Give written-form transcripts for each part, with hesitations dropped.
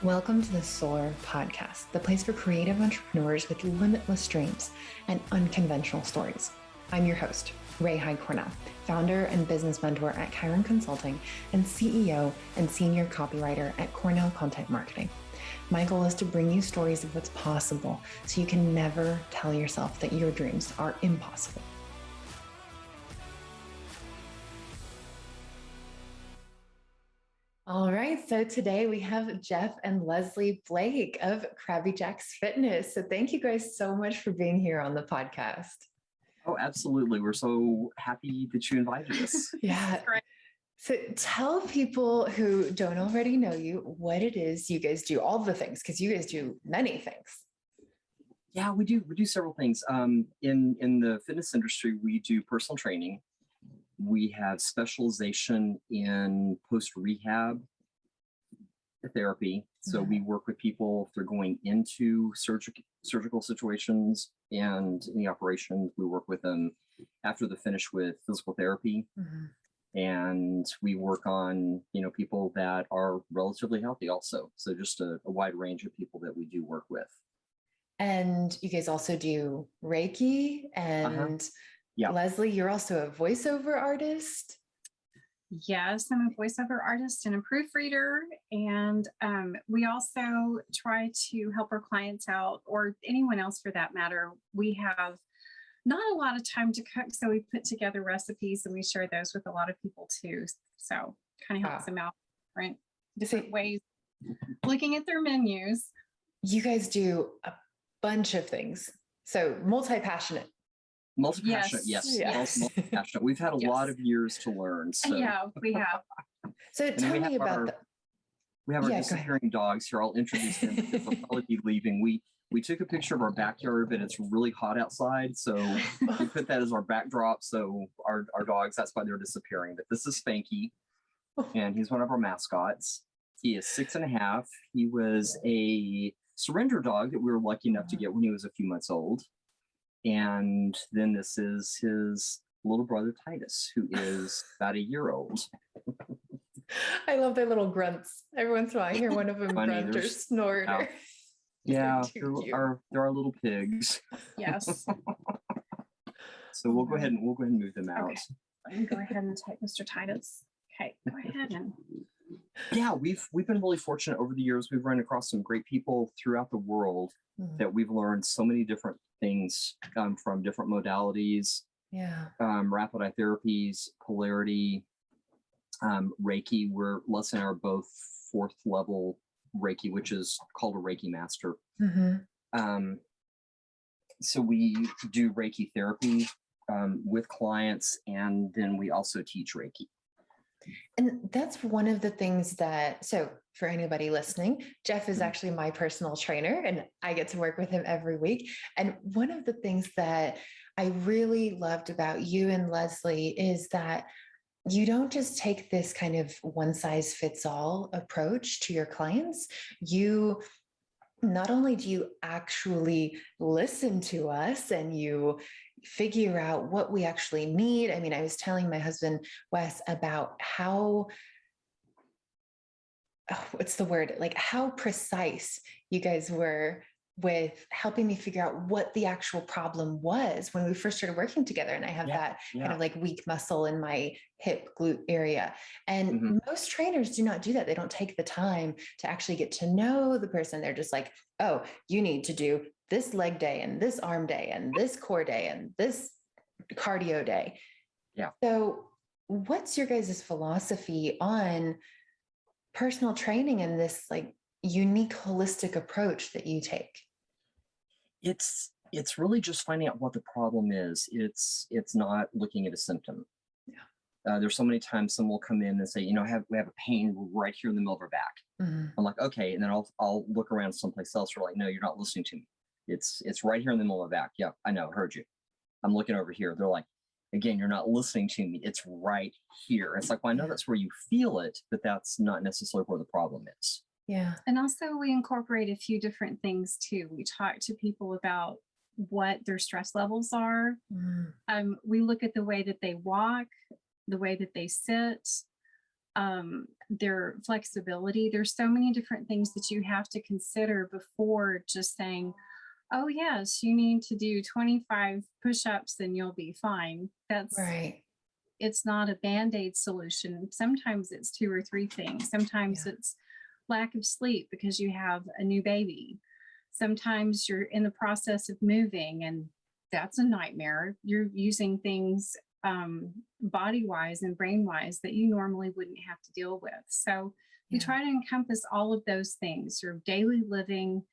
Welcome to the Soar podcast, the place for creative entrepreneurs with limitless dreams and unconventional stories. I'm your host, Ray Hyde Cornell, founder and business mentor at Chiron Consulting and CEO and senior copywriter at Cornell Content Marketing. My goal is to bring you stories of what's possible so you can never tell yourself that your dreams are impossible. All right, so today we have Jeff and Leslie Blake of Crabby Jack's Fitness. So thank you guys so much for being here on the podcast. Oh, absolutely. We're so happy that you invited us. Yeah. Great. So tell people who don't already know you what it is you guys do, all the things, because you guys do many things. Yeah, we do several things. In the fitness industry, we do personal training. We have specialization in post-rehab therapy. So we work with people if they're going into surgical situations and in the operations. We work with them after they're finished with physical therapy. And we work on, people that are relatively healthy also. So just a wide range of people that we do work with. And you guys also do Reiki and Yeah. Leslie, you're also a voiceover artist. Yes, I'm a voiceover artist and a proofreader. And we also try to help our clients out, or anyone else for that matter. We have not a lot of time to cook, so we put together recipes and we share those with a lot of people too. So kind of helps them out different ways, looking at their menus. You guys do a bunch of things. So multi-passionate. Multi-passionate, yes. Multi-passionate. We've had a lot of years to learn. So. Yeah, we have. So tell me about we have our disappearing dogs here. I'll introduce them because they'll probably be leaving. We took a picture of our backyard, but it's really hot outside. So we put that as our backdrop. So our dogs, that's why they're disappearing. But this is Spanky, and he's one of our mascots. He is 6.5. He was a surrender dog that we were lucky enough to get when he was a few months old. And then this is his little brother, Titus, who is about a year old. I love their little grunts. Every once in a while, I hear one of them grunt or snort. Yeah, they're our little pigs. Yes. So we'll go ahead and move them out. Okay. I'm go ahead and type Mr. Titus. Okay, go ahead and. Yeah, we've been really fortunate over the years. We've run across some great people throughout the world that we've learned so many different things from different modalities. Yeah. Rapid eye therapies, polarity, Reiki. Les and I are both 4th level Reiki, which is called a Reiki master. So we do Reiki therapy with clients, and then we also teach Reiki. And that's one of the things so for anybody listening, Jeff is actually my personal trainer and I get to work with him every week. And one of the things that I really loved about you and Leslie is that you don't just take this kind of one size fits all approach to your clients. You not only do you actually listen to us and you figure out what we actually need. I mean, I was telling my husband, Wes, about how precise you guys were with helping me figure out what the actual problem was when we first started working together. And I have that kind of like weak muscle in my hip glute area. And most trainers do not do that. They don't take the time to actually get to know the person. They're just like, oh, you need to do this leg day and this arm day and this core day and this cardio day. Yeah. So what's your guys' philosophy on personal training and this like unique holistic approach that you take? It's really just finding out what the problem is. It's not looking at a symptom. Yeah. There's so many times someone will come in and say, we have a pain right here in the middle of our back. I'm like, okay. And then I'll look around someplace else. We're like, no, you're not listening to me. It's right here in the middle of the back. Yeah, I know. Heard you. I'm looking over here. They're like, again, you're not listening to me. It's right here. It's like, well, I know that's where you feel it, but that's not necessarily where the problem is. Yeah. And also we incorporate a few different things too. We talk to people about what their stress levels are. We look at the way that they walk, the way that they sit, their flexibility. There's so many different things that you have to consider before just saying, oh yes, you need to do 25 push-ups and you'll be fine. Right. It's not a Band-Aid solution. Sometimes it's 2 or 3 things. Sometimes it's lack of sleep because you have a new baby. Sometimes you're in the process of moving and that's a nightmare. You're using things body-wise and brain-wise that you normally wouldn't have to deal with. So we try to encompass all of those things, your daily living,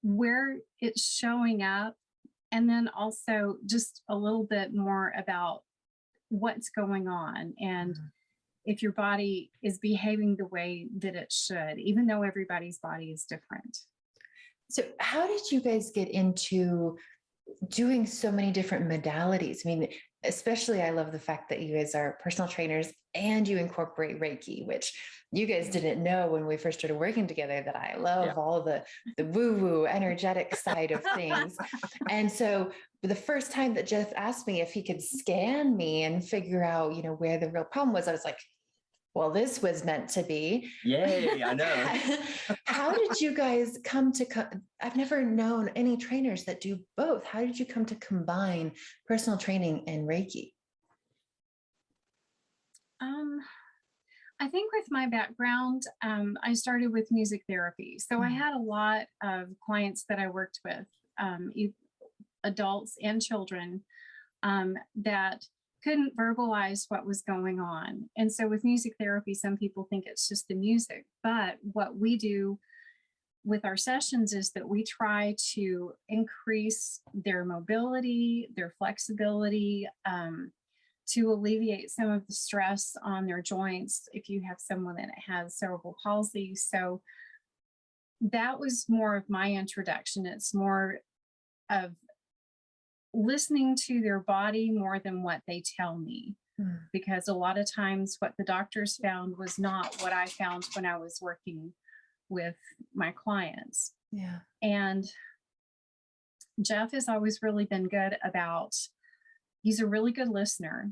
where it's showing up, and then also just a little bit more about what's going on and if your body is behaving the way that it should, even though everybody's body is different. So how did you guys get into doing so many different modalities? I mean, especially I love the fact that you guys are personal trainers and you incorporate Reiki, which you guys didn't know when we first started working together that I love all the woo-woo energetic side of things. And so the first time that Jeff asked me if he could scan me and figure out, you know, where the real problem was, I was like, well, this was meant to be. Yay, I know. How did you guys come to, I've never known any trainers that do both. How did you come to combine personal training and Reiki? I think with my background, I started with music therapy. So I had a lot of clients that I worked with, adults and children, that couldn't verbalize what was going on. And so with music therapy, some people think it's just the music, but what we do with our sessions is that we try to increase their mobility, their flexibility, to alleviate some of the stress on their joints if you have someone that has cerebral palsy. So that was more of my introduction. It's more of listening to their body more than what they tell me, because a lot of times what the doctors found was not what I found when I was working with my clients. Yeah. And Jeff has always really been good about, he's a really good listener.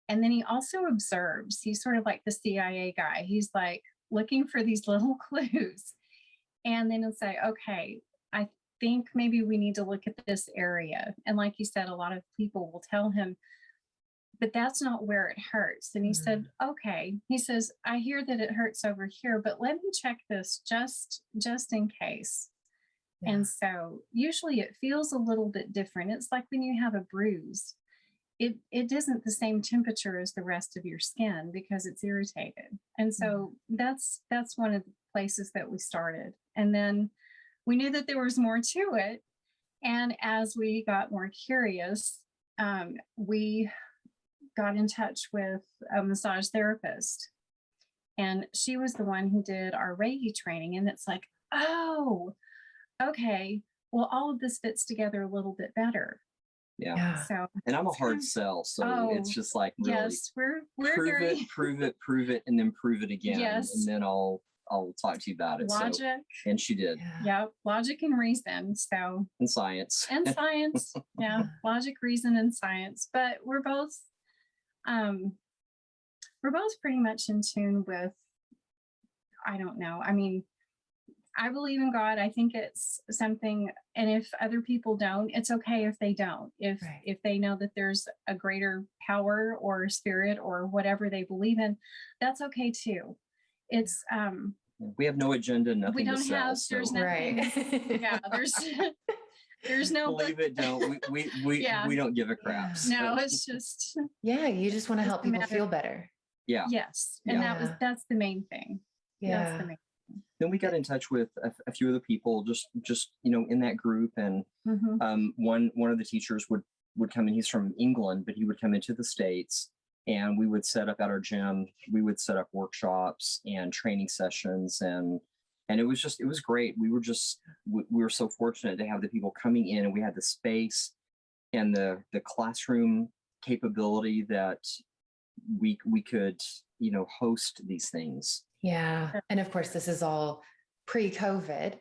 And then he also observes. He's sort of like the CIA guy. He's like looking for these little clues. And then he'll say, okay, I think maybe we need to look at this area. And like you said, a lot of people will tell him, but that's not where it hurts. And he said, okay. He says, I hear that it hurts over here, but let me check this just in case. Yeah. And so usually it feels a little bit different. It's like when you have a bruise, it isn't the same temperature as the rest of your skin because it's irritated. And so that's one of the places that we started. And then we knew that there was more to it. And as we got more curious, we got in touch with a massage therapist. And she was the one who did our Reiki training. And it's like, oh, okay, well, all of this fits together a little bit better. Yeah. So, and I'm a hard sell. So it's just like, really, yes, we're prove it, and then prove it again. Yes. And then I'll talk to you about it. Logic. So, and she did. Yeah. Logic and reason. So, and science. And science. Yeah. Logic, reason, and science. But we're both pretty much in tune with, I don't know. I mean, I believe in God. I think it's something, and if other people don't, it's okay if they don't. If they know that there's a greater power or spirit or whatever they believe in, that's okay too. It's we have no agenda, nothing we don't to sell. have. So. There's nothing. Yeah, there's no. Believe it, don't. We don't give a crap. So. No, it's just. Yeah, you just want to help people feel better. Yeah. Yes, and that's the main thing. Yeah. That's the main. Then we got in touch with a few other people, just in that group, and one of the teachers would come in. He's from England, but he would come into the States, and we would set up at our gym. We would set up workshops and training sessions, and it was great. We were so fortunate to have the people coming in, and we had the space and the classroom capability that we could host these things. Yeah. And of course, this is all pre-COVID.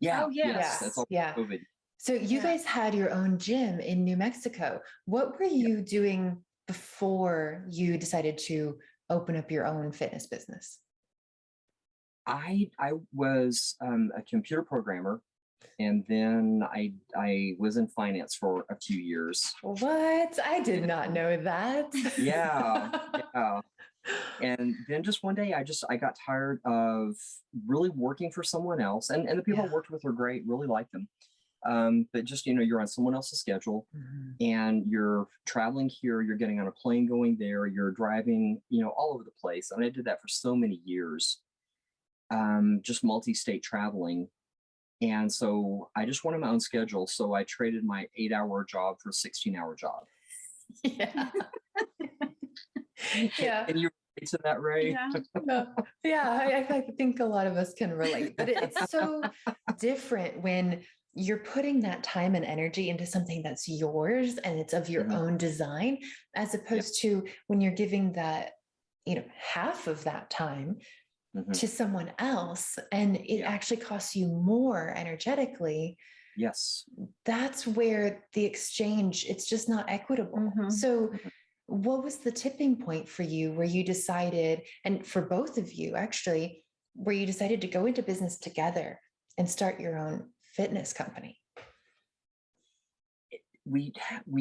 Yeah. Oh, yes. That's all Yeah. COVID. So you guys had your own gym in New Mexico. What were you doing before you decided to open up your own fitness business? I was a computer programmer, and then I was in finance for a few years. What? I did not know that. Yeah, yeah. And then just one day, I got tired of really working for someone else, and the people I Yeah. worked with were great, really liked them. But just, you're on someone else's schedule, Mhm. and you're traveling here, you're getting on a plane going there, you're driving, all over the place. And I did that for so many years, just multi-state traveling. And so I just wanted my own schedule. So I traded my 8-hour job for a 16-hour job. Yeah. Yeah. And you relate to that, Ray? Yeah. Yeah, I think a lot of us can relate, but it's so different when you're putting that time and energy into something that's yours and it's of your Mhm. own design, as opposed to when you're giving that, half of that time Mhm. to someone else and it Yeah. actually costs you more energetically. Yes. That's where the exchange, it's just not equitable. Mhm. So Mhm. what was the tipping point for you where you decided, and for both of you actually, where you decided to go into business together and start your own fitness company? We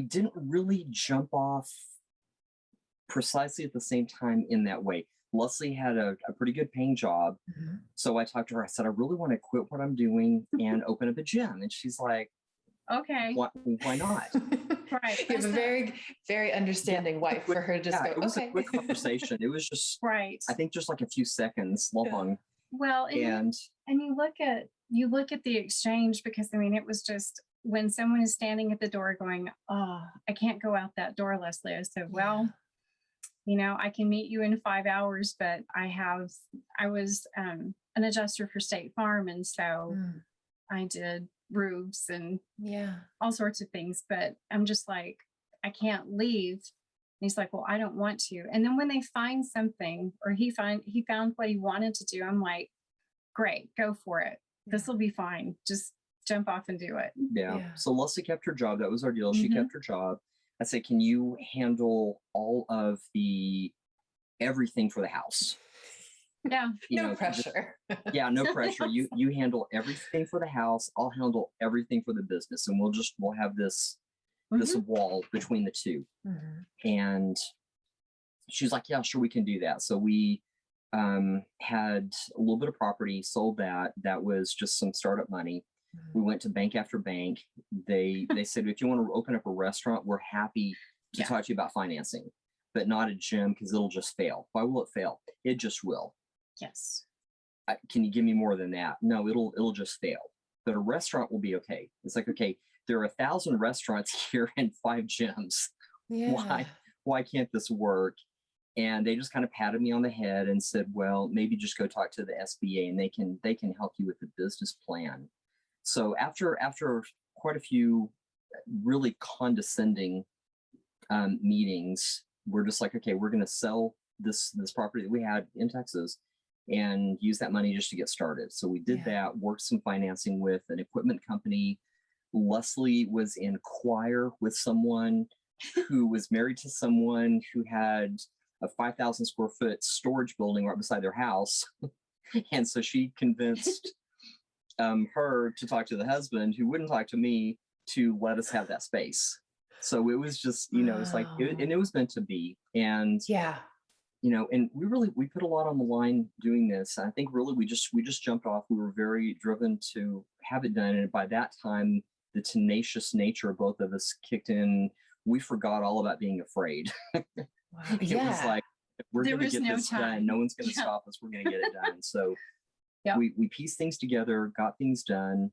didn't really jump off precisely at the same time in that way. Leslie had a pretty good paying job. Mhm. So I talked to her. I said, I really want to quit what I'm doing and open up a gym. And she's like, Okay. why not? Right. You have a very, very understanding wife for her to just Yeah, go, it was okay. a quick conversation. It was just, Right. I think, just like a few seconds long. Well, And you look at the exchange, because I mean, it was just when someone is standing at the door going, "Oh, I can't go out that door, Leslie." I said, "Well, I can meet you in 5 hours, but I was an adjuster for State Farm, and so Mm, I did roofs and yeah. all sorts of things, but I'm just like, I can't leave." And he's like, "Well, I don't want to." And then when they find something, or he found what he wanted to do, I'm like, "Great, go for it. This will be fine. Just jump off and do it." yeah. Yeah. So Leslie kept her job. That was our deal. She Mhm. kept her job. I said, can you handle all of the everything for the house? Yeah. No Just, pressure. yeah, no pressure. You handle everything for the house. I'll handle everything for the business, and we'll have this Mhm. wall between the two. Mhm. And she's like, yeah, sure, we can do that. So we had a little bit of property, sold that. That was just some startup money. We went to bank after bank. They said, if you want to open up a restaurant, we're happy to Yeah. talk to you about financing, but not a gym because it'll just fail. Why will it fail? It just will. Yes. Can you give me more than that? No, it'll just fail. But a restaurant will be okay. It's like, okay, there are 1,000 restaurants here and 5 gyms. Yeah. Why can't this work? And they just kind of patted me on the head and said, well, maybe just go talk to the SBA and they can help you with the business plan. So after quite a few really condescending meetings, we're just like, okay, we're going to sell this property that we had in Texas and use that money just to get started. So we did Yeah. that, worked some financing with an equipment company. Leslie was in choir with someone who was married to someone who had a 5,000 square foot storage building right beside their house. And so she convinced her to talk to the husband, who wouldn't talk to me, to let us have that space. So it was just, it's like, and it was meant to be. And, Yeah. and we put a lot on the line doing this. I think really we just jumped off. We were very driven to have it done. And by that time, the tenacious nature of both of us kicked in. We forgot all about being afraid. Wow. It Yeah. was like, we're There going to was get no this time. done. No one's going to Yeah. stop us. We're going to get it done. So Yeah. we pieced things together, got things done.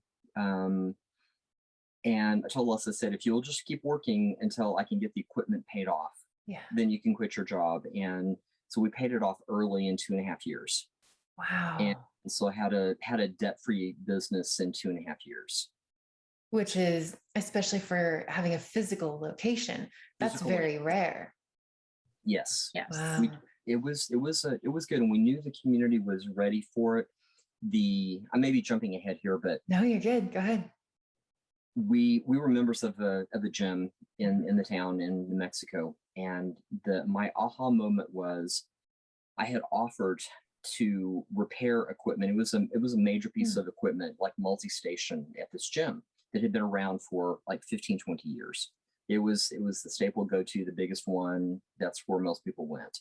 And I told Les, I said, if you'll just keep working until I can get the equipment paid off, Yeah. then you can quit your job. And so we paid it off early in 2.5 years. Wow. And so I had a debt-free business in 2.5 years. Which is, especially for having a physical location, that's Physical very rare. Yes. Yes. Wow. It was good, and we knew the community was ready for it. I may be jumping ahead here, but No, you're good. Go ahead. we were members of a gym in the town in New Mexico, and my aha moment was I had offered to repair equipment. It was a major piece of equipment, like multi-station at this gym that had been around for like 15, 20 years. It was the staple go-to, the biggest one. That's where most people went.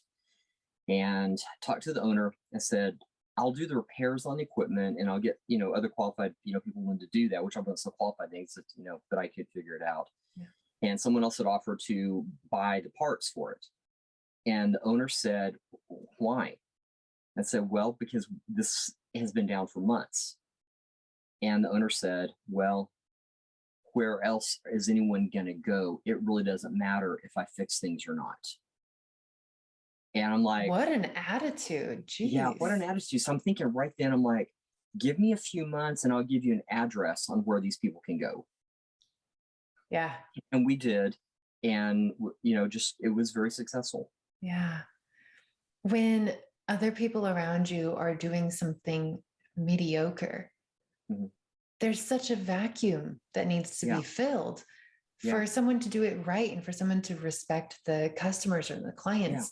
And talked to the owner and said, I'll do the repairs on the equipment and I'll get, other qualified, people willing to do that, which I wasn't so qualified things that, that I could figure it out. Yeah. And someone else had offered to buy the parts for it. And the owner said, why? I said, well, because this has been down for months. And the owner said, well, where else is anyone going to go? It really doesn't matter if I fix things or not. And I'm like, what an attitude. Jeez. Yeah, what an attitude. So I'm thinking right then, I'm like, give me a few months and I'll give you an address on where these people can go. Yeah. And we did. And, it was very successful. Yeah. When other people around you are doing something mediocre, there's such a vacuum that needs to be filled for someone to do it right and for someone to respect the customers or the clients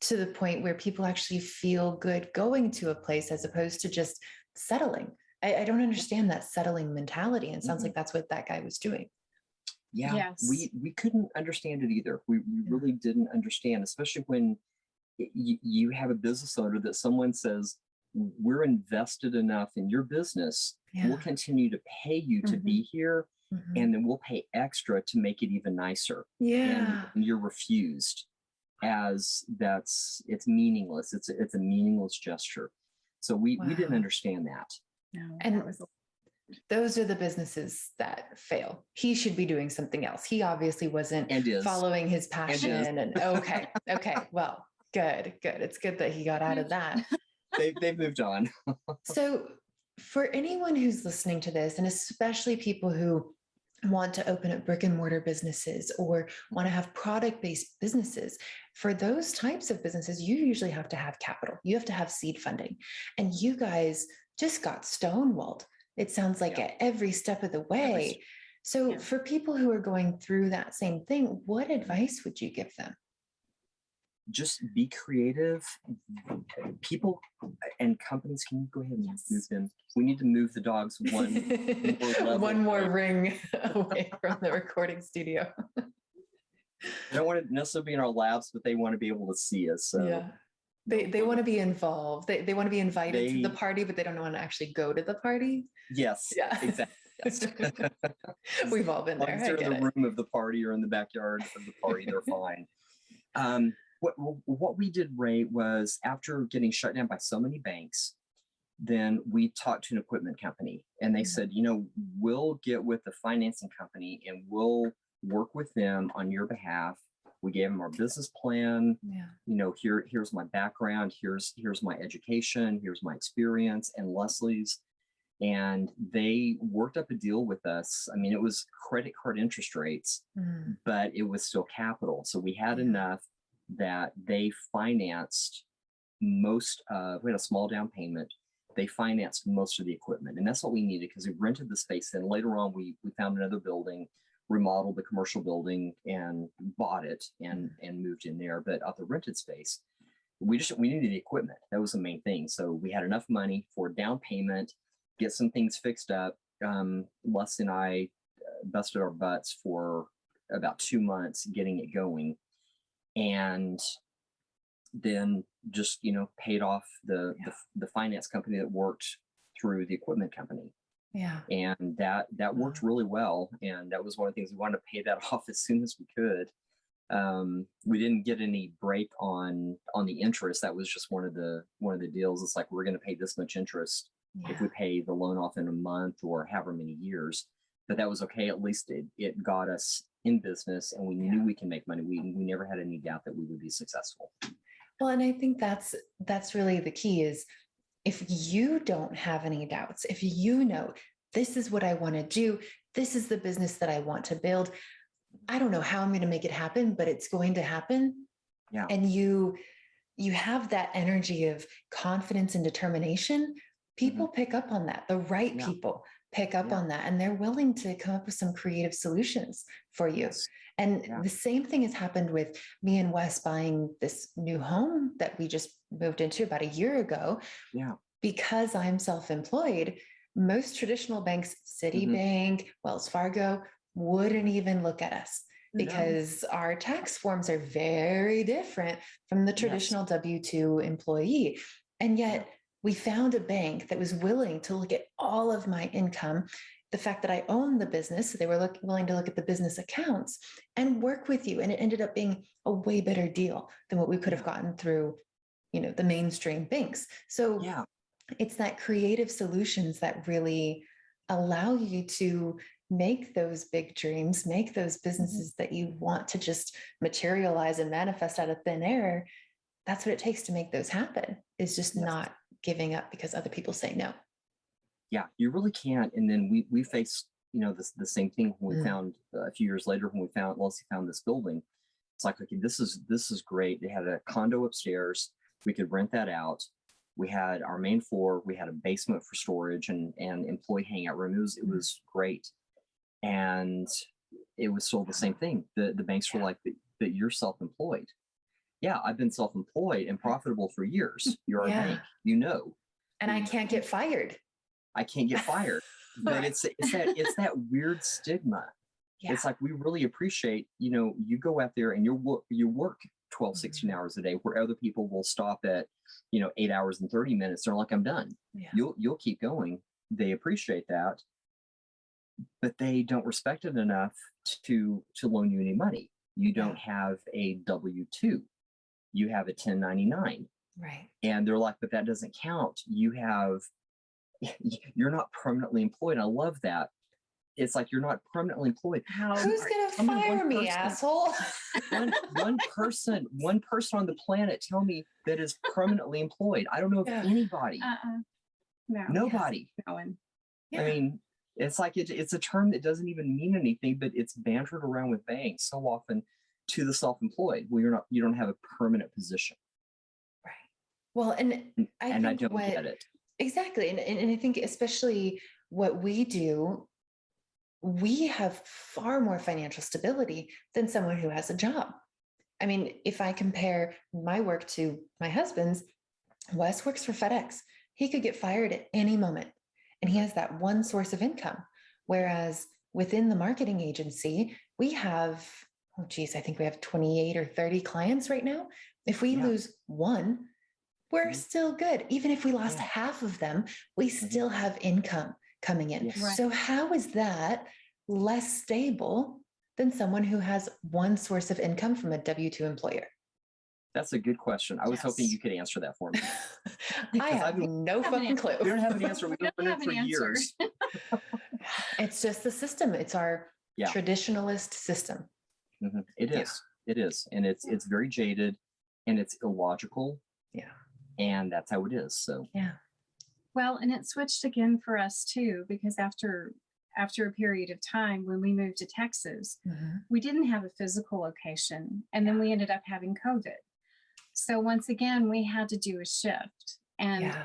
to the point where people actually feel good going to a place as opposed to just settling. I don't understand that settling mentality. And it sounds like that's what that guy was doing. Yeah, yes. we couldn't understand it either. We really didn't understand, especially when you have a business owner that someone says, we're invested enough in your business. We'll continue to pay you to be here. And then we'll pay extra to make it even nicer. Yeah. And you're refused, as it's meaningless. It's a meaningless gesture. So we didn't understand that. No, and those are the businesses that fail. He should be doing something else. He obviously wasn't following his passion. And okay. Well, good. It's good that he got out of that. They've moved on. So for anyone who's listening to this, and especially people who want to open up brick and mortar businesses or want to have product-based businesses, for those types of businesses, you usually have to have capital. You have to have seed funding. And you guys just got stonewalled. It sounds like at every step of the way. So for people who are going through that same thing, what advice would you give them? Just be creative. People and companies, can you go ahead and move them? We need to move the dogs one more level. One more ring away from the recording studio. They don't want to necessarily be in our labs, but they want to be able to see us. So. They want to be involved. They want to be invited to the party, but they don't want to actually go to the party. Yes. Yeah. Exactly. Yes. We've all been there. Once they're in the room of the party or in the backyard of the party, they're fine. What we did, Ray, was after getting shut down by so many banks, then we talked to an equipment company and they said, we'll get with the financing company and we'll work with them on your behalf. We gave them our business plan. Here's my background. Here's my education. Here's my experience and Leslie's. And they worked up a deal with us. I mean, it was credit card interest rates, but it was still capital. So we had enough that they financed most of, we had a small down payment. They financed most of the equipment. And that's what we needed because we rented the space. Then later on, we found another building, remodeled the commercial building and bought it and moved in there. But at the rented space, we needed the equipment. That was the main thing. So we had enough money for down payment, get some things fixed up. Les and I busted our butts for about 2 months getting it going. And then just, paid off the finance company that worked through the equipment company. Yeah. And that worked really well. And that was one of the things we wanted to pay that off as soon as we could. We didn't get any break on the interest. That was just one of the deals. It's like, we're going to pay this much interest if we pay the loan off in a month or however many years. But that was okay. At least it got us in business and we knew we can make money. We never had any doubt that we would be successful. Well, and I think that's really the key is if you don't have any doubts, if you know, this is what I want to do, this is the business that I want to build. I don't know how I'm going to make it happen, but it's going to happen. Yeah. And you have that energy of confidence and determination. People pick up on that. The right people pick up on that, and they're willing to come up with some creative solutions for you. Yes. And Yeah. the same thing has happened with me and Wes buying this new home that we just moved into about a year ago. Yeah. Because I'm self-employed, most traditional banks, Citibank, Wells Fargo, wouldn't even look at us No. because our tax forms are very different from the Yes. traditional W-2 employee. And yet we found a bank that was willing to look at all of my income, the fact that I own the business, so they were willing to look at the business accounts and work with you. And it ended up being a way better deal than what we could have gotten through, the mainstream banks. So Yeah. it's that creative solutions that really allow you to make those big dreams, make those businesses that you want to just materialize and manifest out of thin air. That's what it takes to make those happen, is just Yes. not giving up because other people say no. Yeah, you really can't. And then we faced, the same thing when we found a few years later when Leslie found this building. It's like, okay, this is great. They had a condo upstairs. We could rent that out. We had our main floor. We had a basement for storage and employee hangout room. It was great. And it was still the same thing. The banks were like, that you're self-employed. Yeah, I've been self-employed and profitable for years. You're a bank, And I can't get fired. I can't get fired. But it's that weird stigma. Yeah. It's like, we really appreciate, you go out there and you work 12, 16 hours a day, where other people will stop at, 8 hours and 30 minutes. They're like, I'm done. Yeah. You'll keep going. They appreciate that, but they don't respect it enough to loan you any money. You don't have a W-2. You have a 1099. Right. And they're like, but that doesn't count. You're not permanently employed. I love that. It's like, you're not permanently employed. Who's going to fire me, asshole? one person on the planet tell me that is permanently employed. I don't know of anybody. No. Nobody. No one. I mean, it's like it's a term that doesn't even mean anything, but it's bantered around with banks so often to the self-employed, where you don't have a permanent position. Right. Well, and I don't get it. Exactly. And I think especially what we do, we have far more financial stability than someone who has a job. I mean, if I compare my work to my husband's, Wes works for FedEx. He could get fired at any moment, and he has that one source of income. Whereas within the marketing agency, we have, I think we have 28 or 30 clients right now. If we lose one, we're still good. Even if we lost half of them, we still have income coming in. Yes. Right. So how is that less stable than someone who has one source of income from a W-2 employer? That's a good question. I was hoping you could answer that for me. I have no fucking clue. We don't have an answer. We've been in for years. It's just the system. It's our traditionalist system. It is. It is. And it's very jaded and it's illogical. Yeah. And that's how it is. So Well, and it switched again for us too, because after a period of time when we moved to Texas, we didn't have a physical location, and then we ended up having COVID. So once again, we had to do a shift, and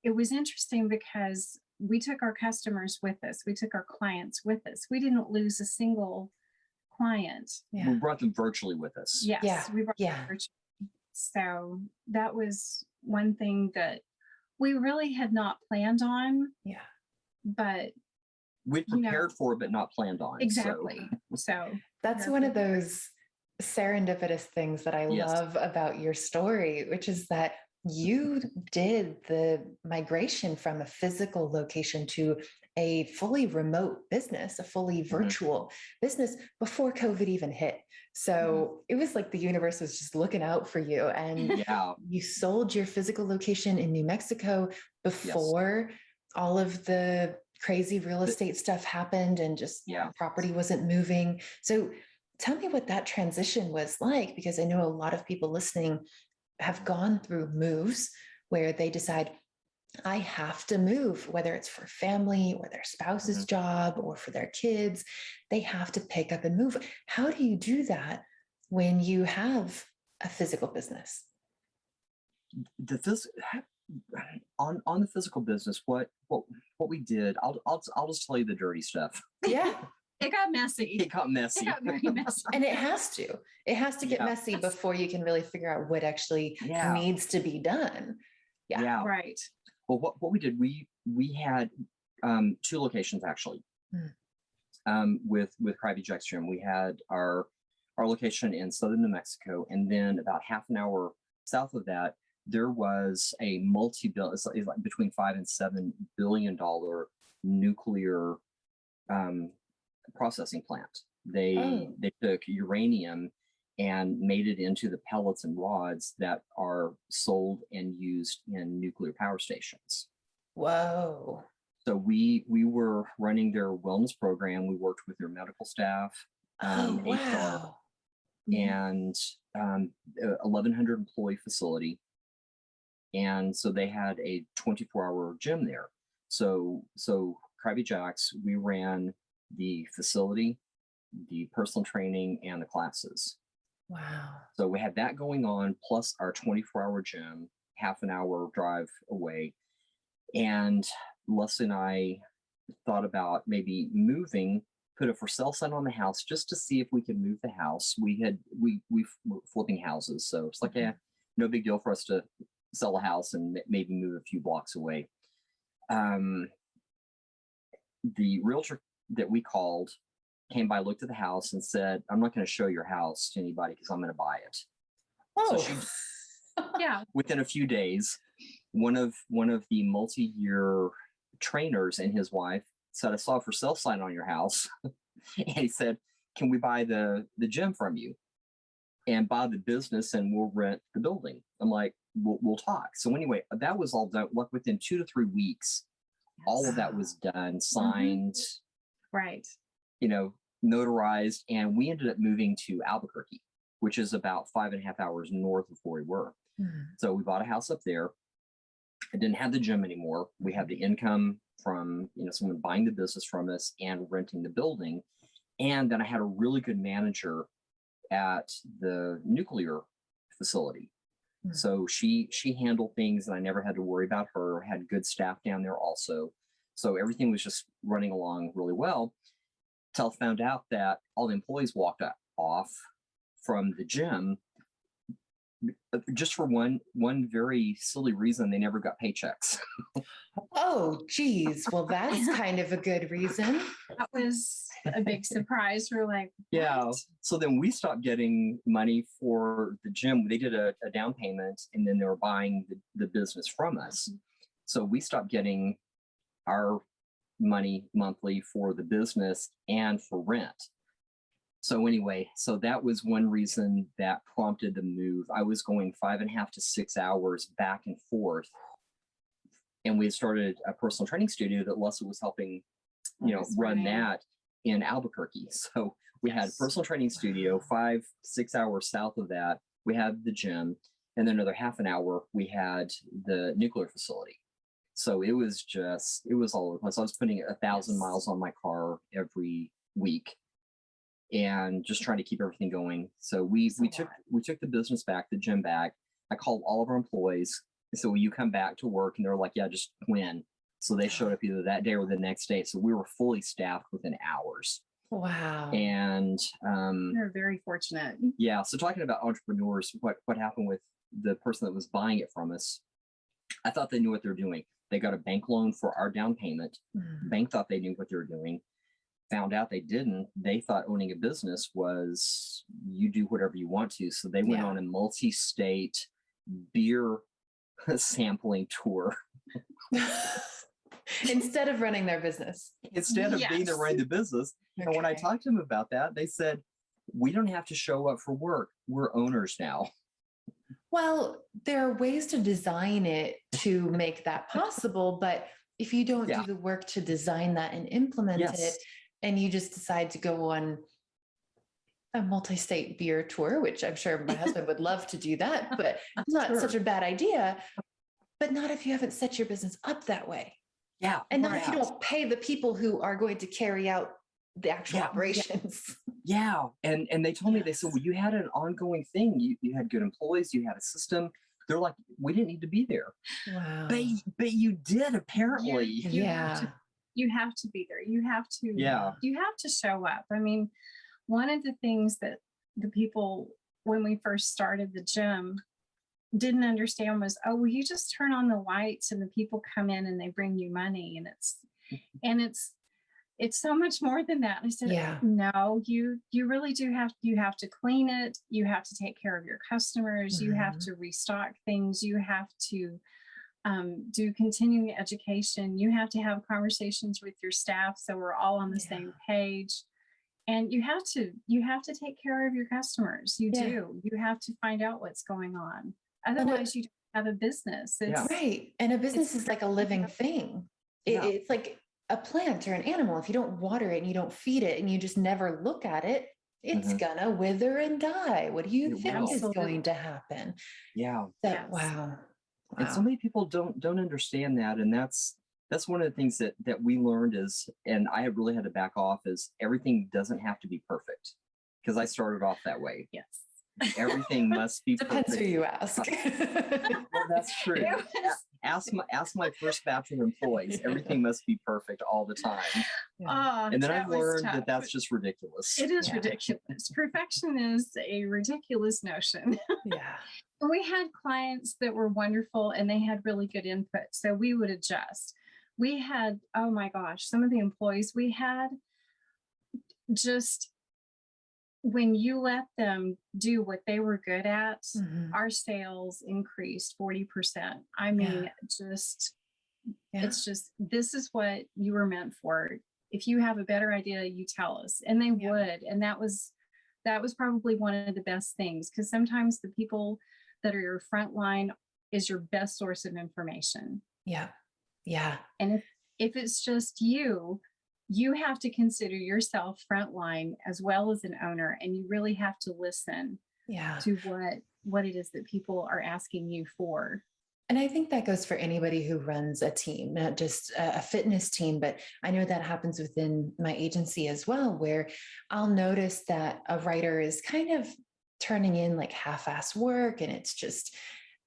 it was interesting because we took our customers with us. We took our clients with us. We didn't lose a single client. we brought them virtually with us. Yes, we brought them virtually. So that was one thing that we really had not planned on. Yeah. But we prepared for it, but not planned on. Exactly. So that's one of those serendipitous things that I love about your story, which is that you did the migration from a physical location to a fully remote business, a fully virtual business before COVID even hit. So it was like the universe was just looking out for you. And you sold your physical location in New Mexico before all of the crazy real estate stuff happened and just property wasn't moving. So tell me what that transition was like, because I know a lot of people listening have gone through moves where they decide, I have to move, whether it's for family or their spouse's job or for their kids, they have to pick up and move. How do you do that when you have a physical business? On the physical business, what we did, I'll just tell you the dirty stuff. Yeah. It got messy. It got messy. It got very messy. And it has to get Yeah. messy before you can really figure out what actually Yeah. needs to be done. Yeah. Yeah. Right. Well, what we did, we had 2 locations actually. With Crabby Jack's gym, we had our location in southern New Mexico, and then about half an hour south of that, there was a it's like between $5 and $7 billion nuclear processing plant. They took uranium and made it into the pellets and rods that are sold and used in nuclear power stations. Whoa. So we were running their wellness program. We worked with their medical staff, Oh, HR, wow. and 1,100 employee facility. And so they had a 24-hour gym there. So Crabby Jack's, we ran the facility, the personal training, and the classes. Wow. So we had that going on, plus our 24-hour gym, half an hour drive away. And Leslie and I thought about maybe moving, put a for sale sign on the house just to see if we could move the house. We were flipping houses. So it's like, yeah, no big deal for us to sell a house and maybe move a few blocks away. The realtor that we called came by, looked at the house, and said, "I'm not going to show your house to anybody because I'm going to buy it." Oh, So Yeah. within a few days, one of the multi-year trainers and his wife said, "I saw a for sale sign on your house," and he said, "Can we buy the gym from you and buy the business, and we'll rent the building?" I'm like, "We'll talk." So anyway, that was all done. Like within 2 to 3 weeks, all of that was done, signed, Right. notarized, and we ended up moving to Albuquerque, which is about 5.5 hours north of where we were. So we bought a house up there. I didn't have the gym anymore. We had the income from someone buying the business from us and renting the building. And then I had a really good manager at the nuclear facility. So she handled things, and I never had to worry about her. Had good staff down there also. So everything was just running along really well. Till I found out that all the employees walked off from the gym just for one very silly reason. They never got paychecks. Oh, geez. Well, that's kind of a good reason. That was a big surprise. We're like, Yeah. what? So then we stopped getting money for the gym. They did a down payment, and then they were buying the business from us. So we stopped getting our money monthly for the business and for rent. So anyway, so that was one reason that prompted the move. I was going 5.5 to 6 hours back and forth. And we had started a personal training studio that Leslie was helping, run that in Albuquerque. So we had a personal training studio 5-6 hours south of that. We had the gym, and then another half an hour, we had the nuclear facility. So it was all over the place. I was putting 1,000 miles on my car every week and just trying to keep everything going. So we took the business back, the gym back. I called all of our employees. So will you come back to work? And they're like, "Yeah, just when." So they showed up either that day or the next day. So we were fully staffed within hours. Wow. And We're very fortunate. yeah. So talking about entrepreneurs, what happened with the person that was buying it from us, I thought they knew what they're doing. They got a bank loan for our down payment. Bank thought they knew what they were doing. Found out they didn't. They thought owning a business was you do whatever you want to. So they went on a multi-state beer sampling tour. Instead of running their business. Instead of being there running the business. And when I Okay. talked to them about that, they said, "We don't have to show up for work. We're owners now." Well, there are ways to design it to make that possible, but if you don't do the work to design that and implement it, and you just decide to go on a multi-state beer tour, which I'm sure my husband would love to do that, but it's not such a bad idea. But not if you haven't set your business up that way. Yeah. And not if you don't pay the people who are going to carry out the actual operations. Yeah. And they told me, they said, "Well, you had an ongoing thing. You had good employees, you had a system." They're like, "We didn't need to be there." Wow. But you did, apparently. You have to You have to be there. You have to, Yeah. you have to show up. I mean, one of the things that the people, when we first started the gym, didn't understand was, oh, well, you just turn on the lights and the people come in and they bring you money. And it's so much more than that. And I said, Yeah. no, you really do you have to clean it. You have to take care of your customers. You have to restock things. You have to do continuing education. You have to have conversations with your staff so we're all on the same page. And you have to take care of your customers. You do. You have to find out what's going on. Otherwise, you don't have a business. Right. And a business is like a living thing. It's like a plant or an animal. If you don't water it and you don't feed it and you just never look at it, it's gonna wither and die. What do you think is going to happen? Yeah. Wow. And so many people don't understand that. And that's one of the things that we learned is, and I really had to back off, is everything doesn't have to be perfect. Because I started off that way. Yes. Everything must be Depends perfect. who you ask. Well, that's true. Ask my first batch of employees. Everything must be perfect all the time. And then I learned that that's just ridiculous. It is ridiculous. Perfection is a ridiculous notion. We had clients that were wonderful and they had really good input. So we would adjust. We had, oh my gosh, some of the employees we had, just when you let them do what they were good at, our sales increased 40%. I mean, it's just, this is what you were meant for. If you have a better idea, you tell us. And they would. And that was probably one of the best things, because sometimes the people that are your front line is your best source of information. And if it's just you have to consider yourself frontline as well as an owner, and you really have to listen to what it is that people are asking you for. And I think that goes for anybody who runs a team, not just a fitness team, but I know that happens within my agency as well, where I'll notice that a writer is kind of turning in like half-ass work, and it's just,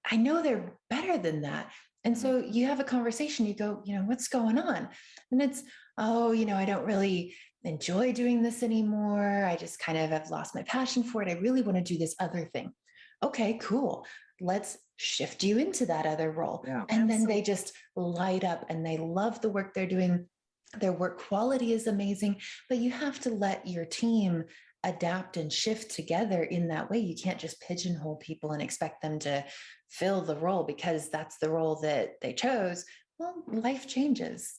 I know they're better than that. And so you have a conversation, you go, what's going on? And it's, I don't really enjoy doing this anymore. I just kind of have lost my passion for it. I really want to do this other thing. Okay, cool. Let's shift you into that other role. And then they just light up and they love the work they're doing. Their work quality is amazing, but you have to let your team adapt and shift together in that way. You can't just pigeonhole people and expect them to fill the role because that's the role that they chose. Well, life changes.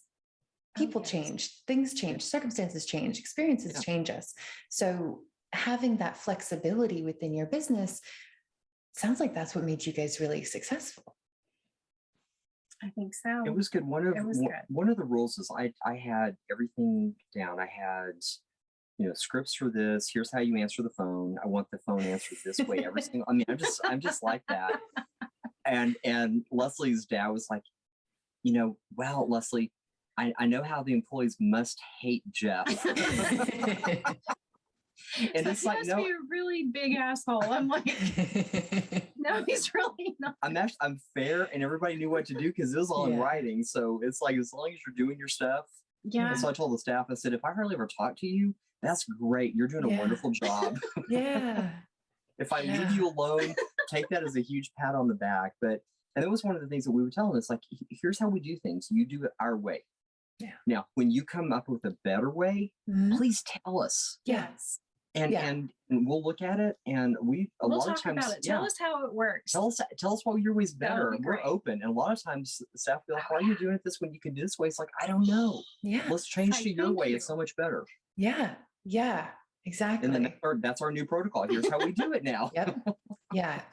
People change, things change, circumstances change, experiences change us. So having that flexibility within your business sounds like that's what made you guys really successful. I think so. It was good. One of the rules is I had everything down. I had scripts for this. Here's how you answer the phone. I want the phone answered this way. Every single. I mean, I'm just like that. And Leslie's dad was like, wow, Leslie, I know how the employees must hate Jeff. And it's like, no, be a really big asshole. I'm like, no, he's really not. I'm fair, and everybody knew what to do because it was all in writing. So it's like, as long as you're doing your stuff. And so I told the staff, I said, if I hardly ever talk to you, that's great. You're doing a wonderful job. If I leave you alone, take that as a huge pat on the back. And that was one of the things that we were telling us, like, here's how we do things. You do it our way. Now, when you come up with a better way, please tell us. And we'll look at it, and we'll lot of times about it. Tell us how it works. Tell us why your way's better. We're open, and a lot of times the staff be like, "Why are you doing it this way? You can do this way." It's like, I don't know. Let's change to your way. It's so much better. Exactly. And then that's our new protocol. Here's how we do it now.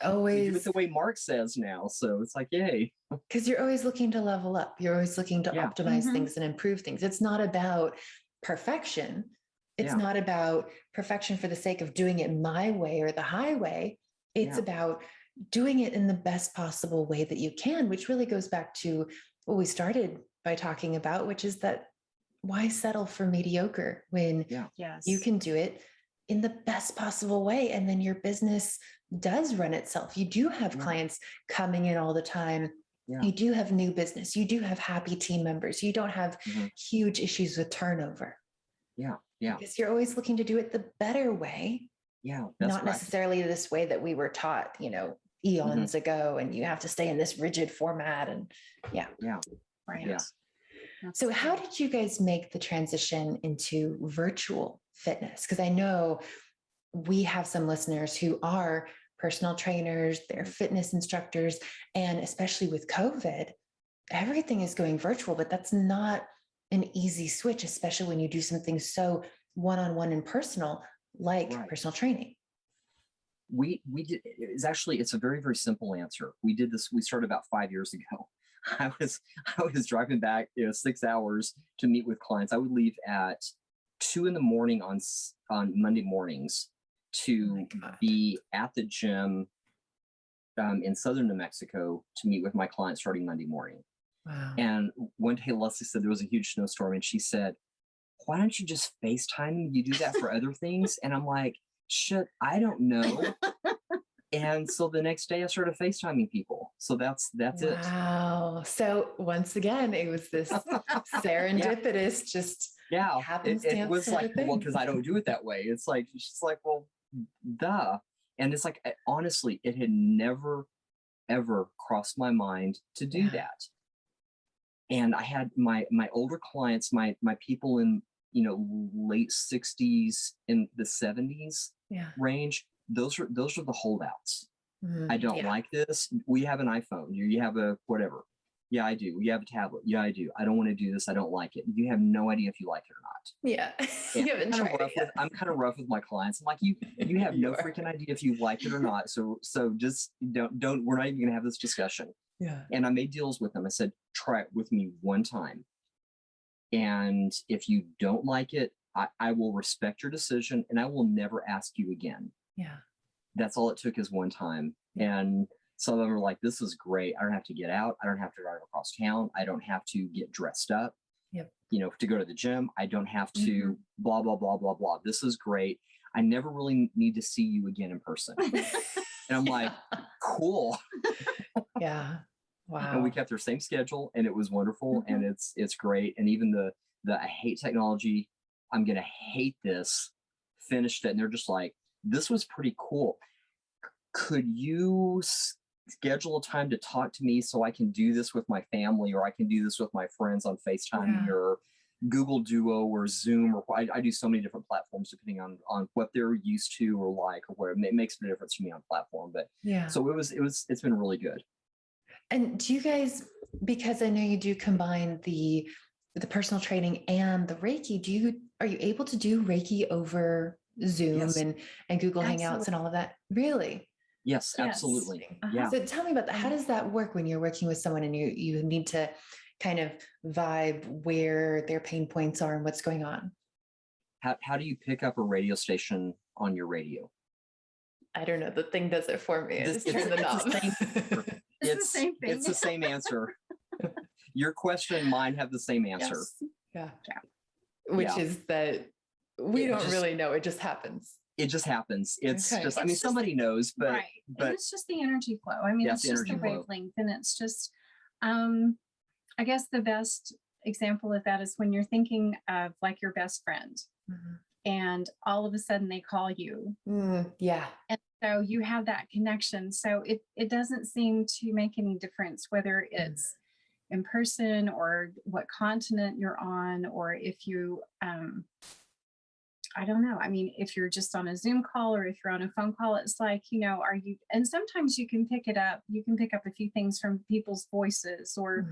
Always. We do it the way Mark says now. So it's like, yay. Because you're always looking to level up. You're always looking to optimize things and improve things. It's not about perfection. It's not about perfection for the sake of doing it my way or the highway. It's about doing it in the best possible way that you can, which really goes back to what we started by talking about, which is that why settle for mediocre when you can do it in the best possible way? And then your business does run itself. You do have clients coming in all the time Yeah. You do have new business. You do have happy team members. You don't have huge issues with turnover. Yeah. Yeah. Because you're always looking to do it the better way. Yeah. Not necessarily this way that we were taught, eons ago, and you have to stay in this rigid format. And Yeah. Right. Yeah. So how did you guys make the transition into virtual fitness? Because I know we have some listeners who are personal trainers, they're fitness instructors, and especially with COVID, everything is going virtual, but that's not an easy switch, especially when you do something so one-on-one and personal, like personal training. We did, it's a very, very simple answer. We did this, we started about 5 years ago. I was driving back, 6 hours to meet with clients. I would leave at 2 a.m. on Monday mornings to be at the gym in southern New Mexico to meet with my clients starting Monday morning. Wow. And one day Leslie said there was a huge snowstorm, and she said, "Why don't you just FaceTime? You do that for other things." And I'm like, "Shit, I don't know." And so the next day I started FaceTiming people. So that's it. Wow. So once again, it was this serendipitous, just happenstance. It was sort like, of thing. well, because I don't do it that way. It's like, she's like, well, duh. And it's like, honestly, it had never, ever crossed my mind to do that. And I had my older clients, my people in, late 60s in the 70s range. Those are the holdouts. I don't like this. We have an iPhone. You have a whatever. Yeah, I do. You have a tablet. Yeah, I do. I don't want to do this. I don't like it. You have no idea if you like it or not. Yeah. You haven't tried it yet. I'm kind of rough with my clients. I'm like, you have no freaking idea if you like it or not. So just don't, we're not even gonna have this discussion. Yeah. And I made deals with them. I said, try it with me one time. And if you don't like it, I will respect your decision and I will never ask you again. Yeah. That's all it took is one time. And some of them are like, this is great. I don't have to get out. I don't have to drive across town. I don't have to get dressed up, to go to the gym. I don't have to blah, blah, blah, blah, blah. This is great. I never really need to see you again in person. And I'm like, cool. Yeah. Wow. And we kept their same schedule and it was wonderful. And it's great. And even the I hate technology, I'm going to hate this, finished it. And they're just like, this was pretty cool. Could you schedule a time to talk to me so I can do this with my family, or I can do this with my friends on FaceTime or Google Duo or Zoom, or I do so many different platforms depending on what they're used to or like, or where it makes no difference to me on platform. But so it's been really good. And do you guys, because I know you do combine the personal training and the Reiki, are you able to do Reiki over Zoom and Google Hangouts and all of that? Really? Yes, absolutely. Yeah. So tell me about that. How does that work when you're working with someone and you need to kind of vibe where their pain points are and what's going on? How do you pick up a radio station on your radio? I don't know. The thing does it for me. I just turn the knob. It's the same thing. It's the same answer. Your question and mine have the same answer. Yes. Yeah. Which is that we don't really know. It just happens. It just happens. It's just, I mean, somebody knows, but and it's just the energy flow. I mean, it's just the wavelength, and it's just, I guess the best example of that is when you're thinking of like your best friend, and all of a sudden they call you. Yeah. And so you have that connection. So it doesn't seem to make any difference whether it's in person or what continent you're on, or if you, I don't know. I mean, if you're just on a Zoom call or if you're on a phone call, it's like, are you, and sometimes you can pick it up. You can pick up a few things from people's voices or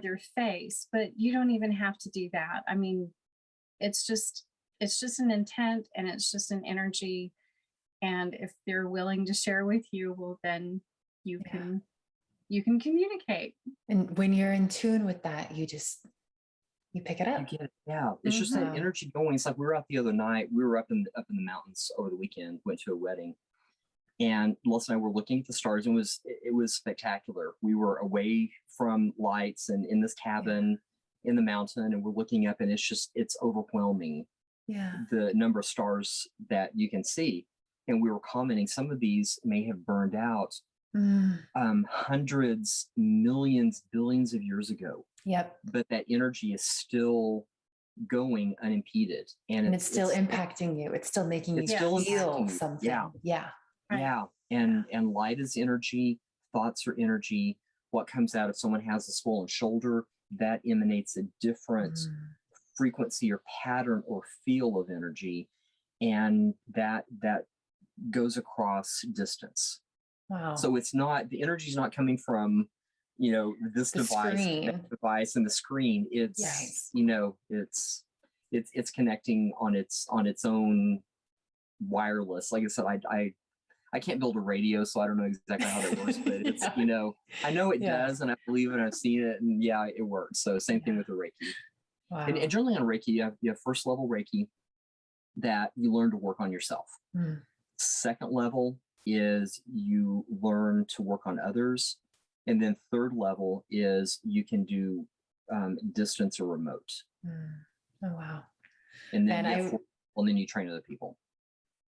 their face, but you don't even have to do that. I mean, it's just an intent and it's just an energy. And if they're willing to share with you, well, then you can communicate. And when you're in tune with that, you pick it up. You get it. Yeah. It's just that energy going. It's like we were out the other night. We were up in the mountains over the weekend, went to a wedding. And Melissa and I were looking at the stars, and it was spectacular. We were away from lights and in this cabin in the mountain, and we're looking up, and it's overwhelming. Yeah. The number of stars that you can see. And we were commenting, some of these may have burned out hundreds, millions, billions of years ago. Yep. But that energy is still going unimpeded, And it's still impacting you. It's still making you it's still feel impacting you. something. Yeah. Yeah. Right. Yeah. And light is energy, thoughts are energy. What comes out if someone has a swollen shoulder, that emanates a different frequency or pattern or feel of energy. And that goes across distance. Wow. So it's not, the energy is not coming from, this The device, screen. that device, and the screen. It's, Yes. it's connecting on its own wireless. Like I said, I can't build a radio, so I don't know exactly how that works, but it's, I know it does, and I believe it, I've seen it, and yeah, it works. So same thing with the Reiki. Wow. And generally on Reiki, you have first level Reiki that you learn to work on yourself. Second level is you learn to work on others. And then third level is you can do distance or remote. Oh, wow. And then and then you train other people.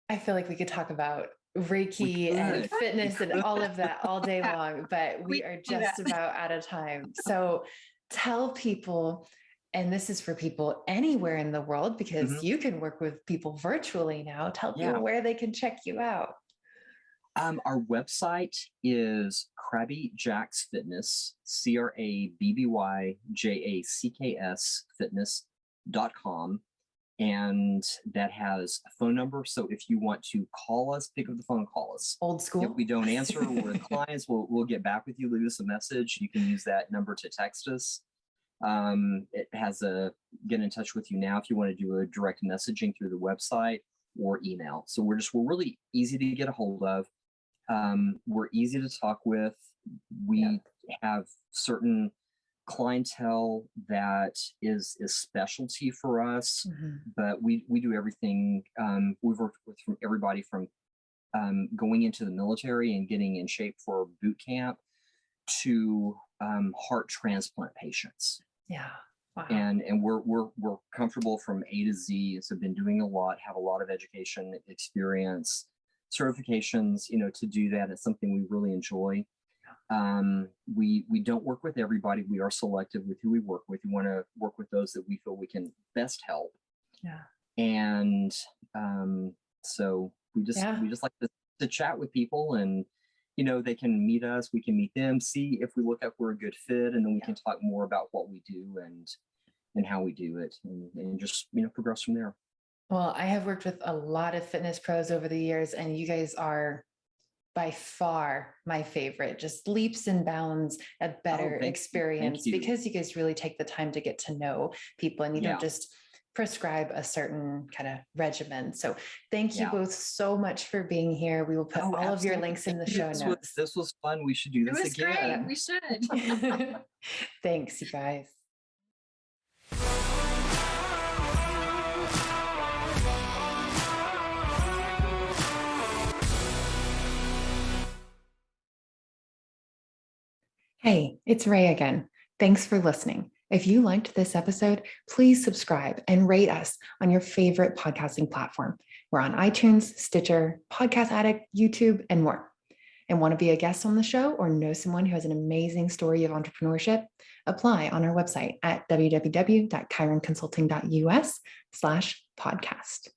I feel like we could talk about Reiki and fitness and all of that all day long, but we are just about out of time. So tell people, and this is for people anywhere in the world, because you can work with people virtually now. Tell people where they can check you out. Our website is Crabby Jack's Fitness, CRABBYJACKS fitness.com. And that has a phone number. So if you want to call us, pick up the phone and call us. Old school. If we don't answer, we're with clients, we'll get back with you, leave us a message. You can use that number to text us. It has a get in touch with you now if you want to do a direct messaging through the website or email. So we're really easy to get a hold of. We're easy to talk with. We have certain clientele that is specialty for us, but we do everything. We've worked with from everybody from going into the military and getting in shape for boot camp to heart transplant patients. Yeah. Wow. And we're comfortable from A to Z. So been doing a lot, have a lot of education, experience, certifications, to do that. It's something we really enjoy. We don't work with everybody. We are selective with who we work with. We want to work with those that we feel we can best help. Yeah. And so we just like to chat with people, and they can meet us, we can meet them, see if we look like we're a good fit, and then we can talk more about what we do and how we do it, and just progress from there. Well, I have worked with a lot of fitness pros over the years, and you guys are by far my favorite, just leaps and bounds a better experience, because you guys really take the time to get to know people, and you don't just prescribe a certain kind of regimen. So thank you both so much for being here. We will put all of your links in the show notes. This was fun. We should do this again. Great. We should. Thanks, you guys. Hey, it's Ray again. Thanks for listening. If you liked this episode, please subscribe and rate us on your favorite podcasting platform. We're on iTunes, Stitcher, Podcast Addict, YouTube, and more. And want to be a guest on the show or know someone who has an amazing story of entrepreneurship? Apply on our website at www.chironconsulting.us/podcast.